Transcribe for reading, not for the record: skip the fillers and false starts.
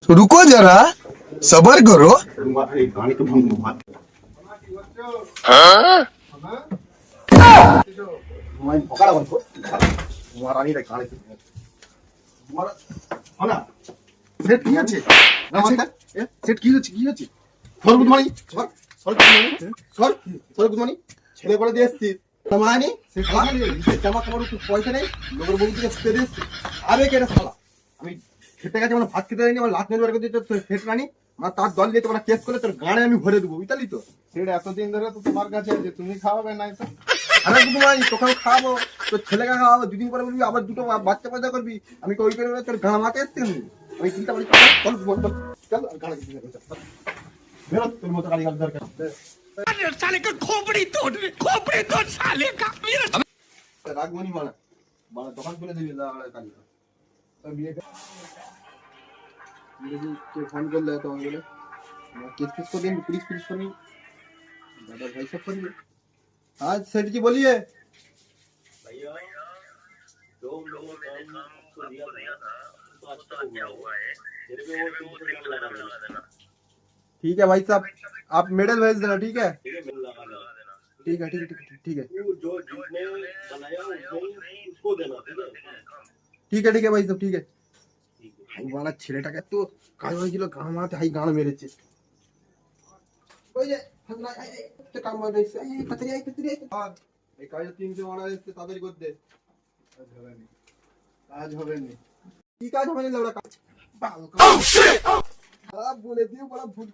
रुको जरा सबर करो। ছেলে করে দিয়ে এসছিস মানে জামা কাপড় একটু পয়সা নেই লোকের বউ থেকে পেয়ে দিচ্ছি আরে কেটে শালা আমি খেতে গেছে মানে ভাত খেতে যাইনি আমার লাত নেবার করে দিতে খেতে রানি মানে তার দল দিয়ে তোমরা কেস করে তোর গাড়ে আমি ভরে দেবো বুঝলি তো সেটা এতদিন ধরে তো তোমার কাছে আছে, তুমি খাওয়াবে না তো? আরে তোমায় তোকে খাওয়াবো তোর ছেলেকে খাওয়াবো দুদিন পরে বলবি আবার দুটো বাচ্চা পয়দা করবি আমি ওই করে তোর গাঁ মাতে এসছি আমি চিন্তা করি চল বল বল চল গাড়ি বেরো তোর মতো গাড়ি গাড়ি দরকার साले का खोपड़ी तोड़ साले का রাগমনি মানা মানে দোকান খুলে দিবি কালি ফোন করলে তো আমি বলে কেস কেস করে দিন পুলিশ পুলিশ করবি দাদা ভাই সব করবি आज सेठ जी बोलिए भैया दो लोगों ने काम को दिया था तो अच्छा हुआ है मेरे को वो 300 ग्राम लगा देना ठीक है भाई साहब आप मेडल भेज देना ठीक है ठीक है बिल लगा देना ठीक है ठीक है ठीक है वो जो जिसने बनाया उसको देना ठीक है ठीक है भाई साहब ठीक है হাই বালা ছেলেটাকে তো কাজ হয়েছিল গান মারাতে হাই গান মেরেছে ওই যে হাজরা এই কাম মারতে এসে এই কতরি আর এই কাজ তিনটে অর্ডার এসে তাড়াতাড়ি করতে কাজ হবে না। কি কাজ হবে না লড়া কাজ বলে দিয়ে বড় ভুল